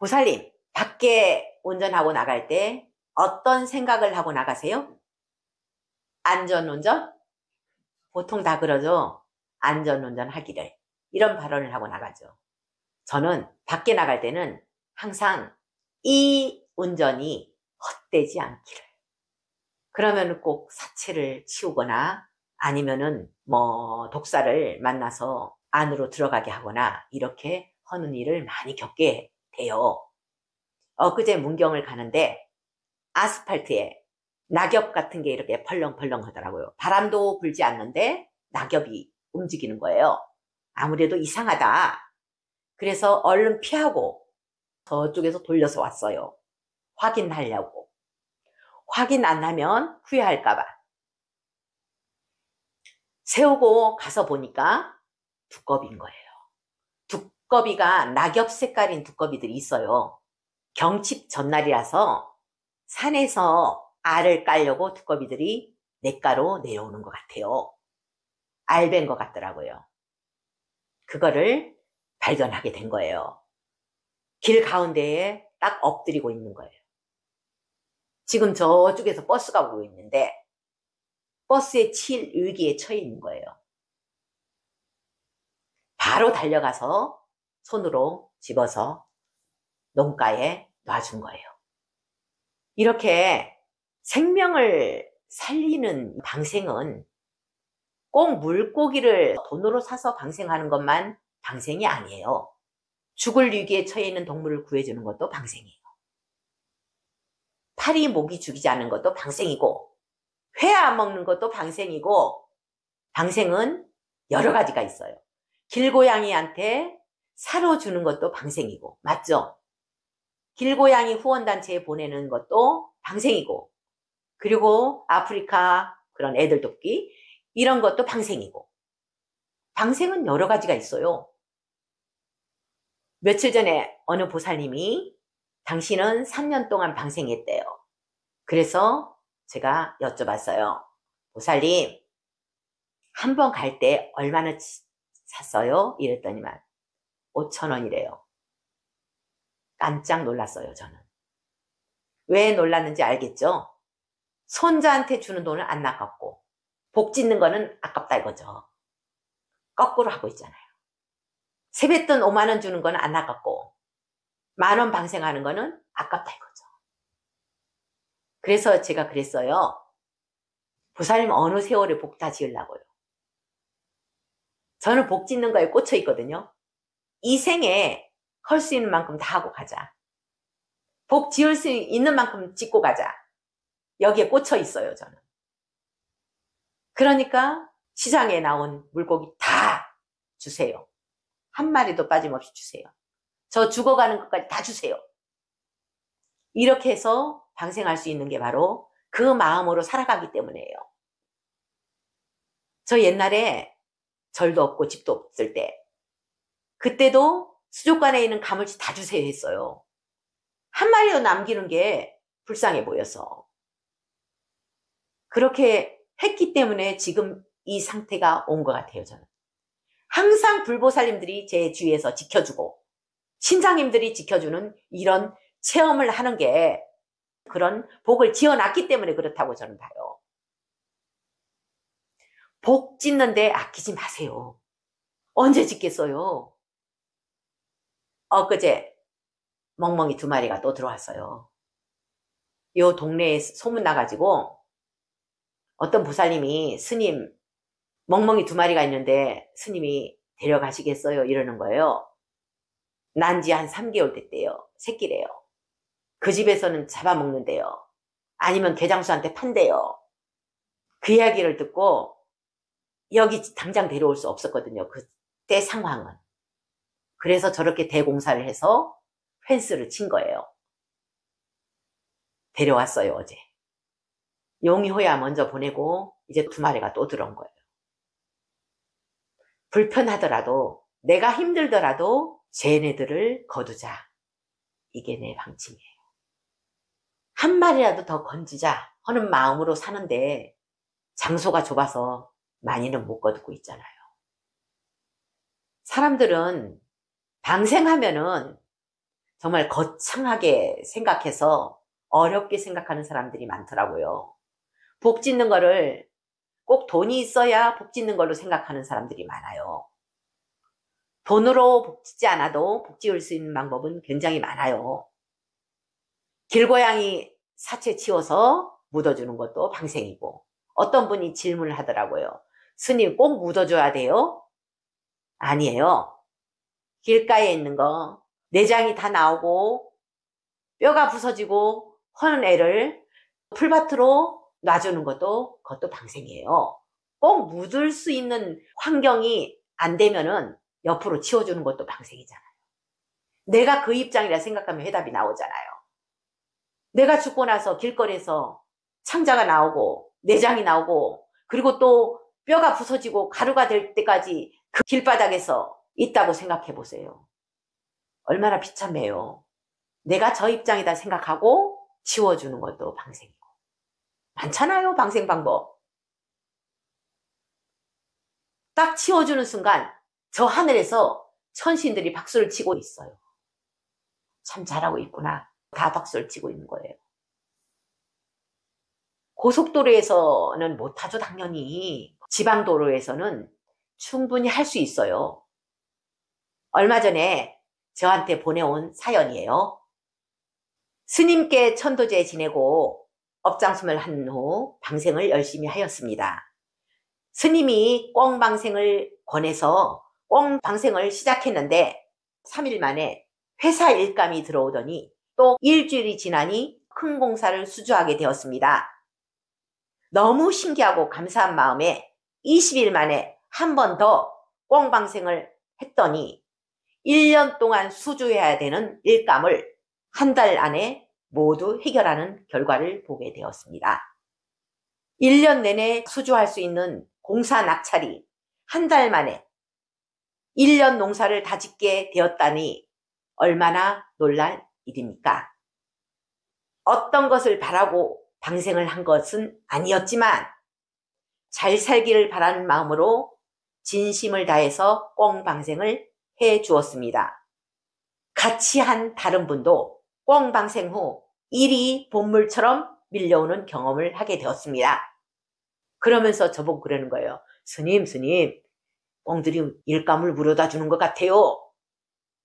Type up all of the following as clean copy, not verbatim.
보살님, 밖에 운전하고 나갈 때 어떤 생각을 하고 나가세요? 안전운전? 보통 다 그러죠. 안전운전 하기를. 이런 발언을 하고 나가죠. 저는 밖에 나갈 때는 항상 이 운전이 헛되지 않기를. 그러면 꼭 사체를 치우거나 아니면은 독사를 만나서 안으로 들어가게 하거나 이렇게 하는 일을 많이 겪게 돼요. 엊그제 문경을 가는데 아스팔트에 낙엽 같은 게 이렇게 펄렁펄렁 하더라고요. 바람도 불지 않는데 낙엽이 움직이는 거예요. 아무래도 이상하다. 그래서 얼른 피하고 저쪽에서 돌려서 왔어요. 확인하려고. 확인 안 하면 후회할까봐. 세우고 가서 보니까 두꺼비인 거예요. 두꺼비가 낙엽 색깔인 두꺼비들이 있어요. 경칩 전날이라서 산에서 알을 깔려고 두꺼비들이 냇가로 내려오는 것 같아요. 알밴 것 같더라고요. 그거를 발견하게 된 거예요. 길 가운데에 딱 엎드리고 있는 거예요. 지금 저쪽에서 버스가 오고 있는데 버스에 칠 위기에 처해 있는 거예요. 바로 달려가서 손으로 집어서 농가에 놔준 거예요. 이렇게 생명을 살리는 방생은 꼭 물고기를 돈으로 사서 방생하는 것만 방생이 아니에요. 죽을 위기에 처해 있는 동물을 구해주는 것도 방생이에요. 파리, 모기 죽이지 않는 것도 방생이고 회 안 먹는 것도 방생이고 방생은 여러 가지가 있어요. 길고양이한테 사료 주는 것도 방생이고 맞죠? 길고양이 후원단체에 보내는 것도 방생이고 그리고 아프리카 그런 애들 돕기 이런 것도 방생이고 방생은 여러 가지가 있어요. 며칠 전에 어느 보살님이 당신은 3년 동안 방생했대요. 그래서 제가 여쭤봤어요. 보살님, 한 번 갈 때 얼마나 샀어요? 이랬더니만 5,000원이래요. 깜짝 놀랐어요, 저는. 왜 놀랐는지 알겠죠? 손자한테 주는 돈은 안 아깝고 복 짓는 거는 아깝다 이거죠. 거꾸로 하고 있잖아요. 세뱃돈 5만 원 주는 거는 안 아깝고 10,000원 방생하는 거는 아깝다 이거죠. 그래서 제가 그랬어요. 보살님 어느 세월에 복 다 지으려고요. 저는 복 짓는 거에 꽂혀 있거든요. 이 생에 할 수 있는 만큼 다 하고 가자. 복 지을 수 있는 만큼 짓고 가자. 여기에 꽂혀 있어요, 저는. 그러니까 시장에 나온 물고기 다 주세요. 한 마리도 빠짐없이 주세요. 저 죽어가는 것까지 다 주세요. 이렇게 해서 방생할 수 있는 게 바로 그 마음으로 살아가기 때문이에요. 저 옛날에 절도 없고 집도 없을 때 그때도 수족관에 있는 가물치 다 주세요 했어요. 한 마리도 남기는 게 불쌍해 보여서. 그렇게 했기 때문에 지금 이 상태가 온 것 같아요, 저는. 항상 불보살님들이 제 주위에서 지켜주고 신장님들이 지켜주는 이런 체험을 하는 게 그런 복을 지어놨기 때문에 그렇다고 저는 봐요. 복 짓는데 아끼지 마세요. 언제 짓겠어요? 엊그제 멍멍이 2마리가 또 들어왔어요. 요 동네에 소문 나가지고 어떤 보살님이 스님 멍멍이 2마리가 있는데 스님이 데려가시겠어요? 이러는 거예요. 난 지 한 3개월 됐대요. 새끼래요. 그 집에서는 잡아먹는데요. 아니면 개장수한테 판대요. 그 이야기를 듣고 여기 당장 데려올 수 없었거든요. 그때 상황은. 그래서 저렇게 대공사를 해서 펜스를 친 거예요. 데려왔어요, 어제. 용이호야 먼저 보내고 이제 2마리가 또 들어온 거예요. 불편하더라도 내가 힘들더라도 쟤네들을 거두자. 이게 내 방침이에요. 한 마리라도 더 건지자 하는 마음으로 사는데 장소가 좁아서 많이는 못 거두고 있잖아요. 사람들은 방생하면은 정말 거창하게 생각해서 어렵게 생각하는 사람들이 많더라고요. 복 짓는 거를 꼭 돈이 있어야 복 짓는 걸로 생각하는 사람들이 많아요. 돈으로 복 짓지 않아도 복 지을 수 있는 방법은 굉장히 많아요. 길고양이 사체 치워서 묻어주는 것도 방생이고, 어떤 분이 질문을 하더라고요. 스님, 꼭 묻어줘야 돼요? 아니에요. 길가에 있는 거 내장이 다 나오고 뼈가 부서지고 하는 애를 풀밭으로 놔주는 것도 그것도 방생이에요. 꼭 묻을 수 있는 환경이 안 되면은 옆으로 치워주는 것도 방생이잖아요. 내가 그 입장이라 생각하면 해답이 나오잖아요. 내가 죽고 나서 길거리에서 창자가 나오고 내장이 나오고 그리고 또 뼈가 부서지고 가루가 될 때까지 그 길바닥에서 있다고 생각해 보세요. 얼마나 비참해요. 내가 저 입장이다 생각하고 치워주는 것도 방생이고. 많잖아요, 방생 방법. 딱 치워주는 순간 저 하늘에서 천신들이 박수를 치고 있어요. 참 잘하고 있구나. 다 박수를 치고 있는 거예요. 고속도로에서는 못하죠, 당연히. 지방도로에서는 충분히 할 수 있어요. 얼마 전에 저한테 보내온 사연이에요. 스님께 천도제 지내고 업장수를 한 후 방생을 열심히 하였습니다. 스님이 꽁방생을 권해서 꽁방생을 시작했는데 3일 만에 회사 일감이 들어오더니 또 일주일이 지나니 큰 공사를 수주하게 되었습니다. 너무 신기하고 감사한 마음에 20일 만에 한 번 더 꽁방생을 했더니 1년 동안 수주해야 되는 일감을 한 달 안에 모두 해결하는 결과를 보게 되었습니다. 1년 내내 수주할 수 있는 공사 낙찰이 한 달 만에 1년 농사를 다 짓게 되었다니 얼마나 놀랄 일입니까? 어떤 것을 바라고 방생을 한 것은 아니었지만 잘 살기를 바라는 마음으로 진심을 다해서 꽁방생을 해 주었습니다. 같이 한 다른 분도 꽁방생 후 일이 본물처럼 밀려오는 경험을 하게 되었습니다. 그러면서 저보고 그러는 거예요. 스님, 꽁들이 일감을 물어다 주는 것 같아요.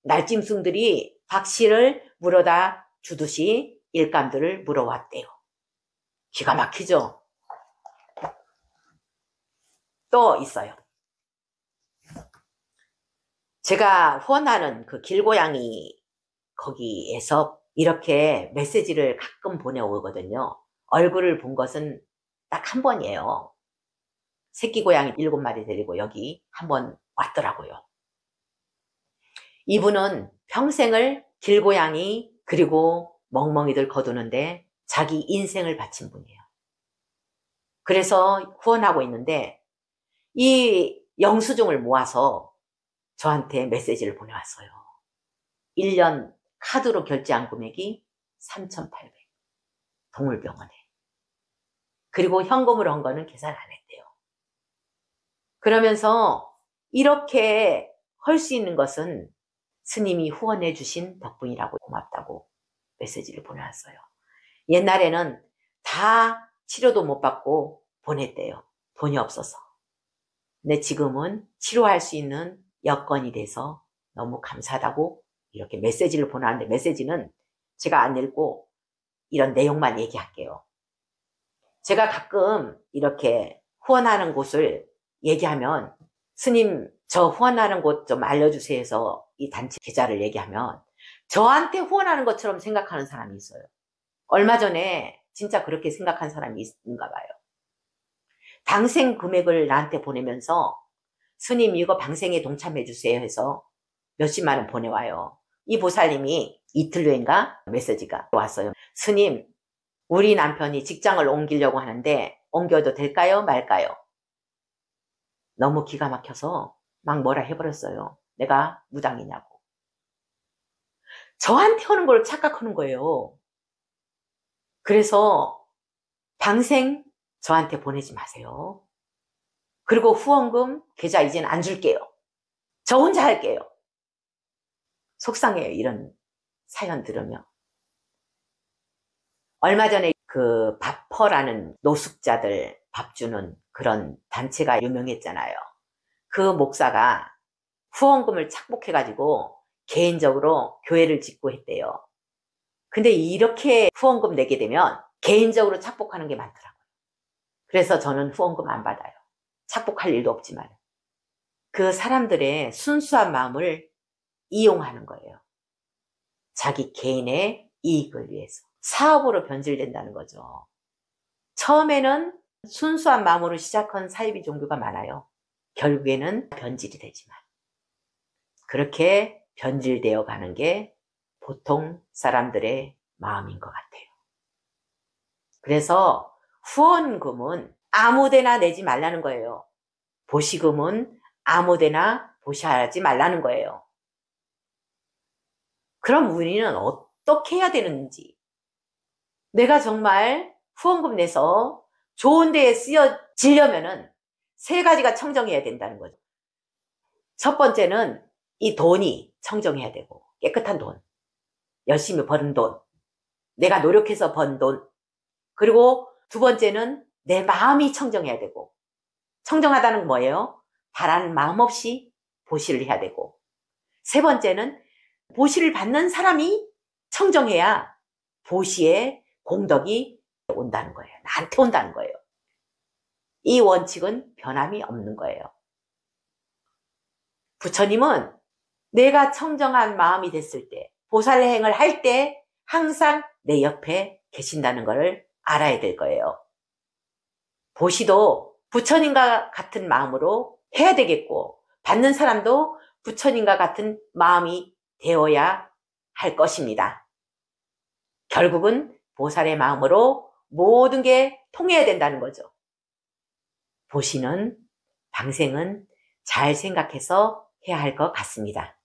날짐승들이 박씨를 물어다 주듯이 일감들을 물어왔대요. 기가 막히죠? 또 있어요. 제가 후원하는 그 길고양이 거기에서 이렇게 메시지를 가끔 보내오거든요. 얼굴을 본 것은 딱 한 번이에요. 새끼 고양이 7마리 데리고 여기 한 번 왔더라고요. 이분은 평생을 길고양이 그리고 멍멍이들 거두는데 자기 인생을 바친 분이에요. 그래서 후원하고 있는데 이 영수증을 모아서 저한테 메시지를 보내왔어요. 1년 카드로 결제한 금액이 3,800. 동물병원에. 그리고 현금으로 한 거는 계산 안 했대요. 그러면서 이렇게 할 수 있는 것은 스님이 후원해 주신 덕분이라고 고맙다고 메시지를 보내왔어요. 옛날에는 다 치료도 못 받고 보냈대요. 돈이 없어서. 근데 지금은 치료할 수 있는 여건이 돼서 너무 감사하다고 이렇게 메시지를 보내왔는데 메시지는 제가 안 읽고 이런 내용만 얘기할게요. 제가 가끔 이렇게 후원하는 곳을 얘기하면 스님 저 후원하는 곳 좀 알려주세요 해서 이 단체 계좌를 얘기하면 저한테 후원하는 것처럼 생각하는 사람이 있어요. 얼마 전에 진짜 그렇게 생각한 사람이 있는가 봐요. 방생 금액을 나한테 보내면서 스님 이거 방생에 동참해 주세요 해서 몇십만 원 보내와요. 이 보살님이 이틀 후인가 메시지가 왔어요. 스님 우리 남편이 직장을 옮기려고 하는데 옮겨도 될까요 말까요? 너무 기가 막혀서 막 뭐라 해버렸어요. 내가 무당이냐고. 저한테 오는 걸 착각하는 거예요. 그래서 방생 저한테 보내지 마세요. 그리고 후원금 계좌 이제는 안 줄게요. 저 혼자 할게요. 속상해요. 이런 사연 들으며. 얼마 전에 그 밥퍼라는 노숙자들 밥 주는 그런 단체가 유명했잖아요. 그 목사가 후원금을 착복해가지고 개인적으로 교회를 짓고 했대요. 근데 이렇게 후원금 내게 되면 개인적으로 착복하는 게 많더라고요. 그래서 저는 후원금 안 받아요. 착복할 일도 없지만. 그 사람들의 순수한 마음을 이용하는 거예요. 자기 개인의 이익을 위해서. 사업으로 변질된다는 거죠. 처음에는 순수한 마음으로 시작한 사이비 종교가 많아요. 결국에는 변질이 되지만. 그렇게 변질되어 가는 게 보통 사람들의 마음인 것 같아요. 그래서 후원금은 아무데나 내지 말라는 거예요. 보시금은 아무데나 보셔야지 말라는 거예요. 그럼 우리는 어떻게 해야 되는지, 내가 정말 후원금 내서 좋은 데에 쓰여지려면은 3가지가 청정해야 된다는 거죠. 첫 번째는 이 돈이 청정해야 되고, 깨끗한 돈, 열심히 버는 돈, 내가 노력해서 번 돈. 그리고 두 번째는 내 마음이 청정해야 되고, 청정하다는 건 뭐예요? 바라는 마음 없이 보시를 해야 되고, 세 번째는 보시를 받는 사람이 청정해야 보시의 공덕이 온다는 거예요. 나한테 온다는 거예요. 이 원칙은 변함이 없는 거예요. 부처님은 내가 청정한 마음이 됐을 때, 보살행을 할 때 항상 내 옆에 계신다는 것을 알아야 될 거예요. 보시도 부처님과 같은 마음으로 해야 되겠고, 받는 사람도 부처님과 같은 마음이 되어야 할 것입니다. 결국은 보살의 마음으로 모든 게 통해야 된다는 거죠. 보시는 방생은 잘 생각해서 해야 할 것 같습니다.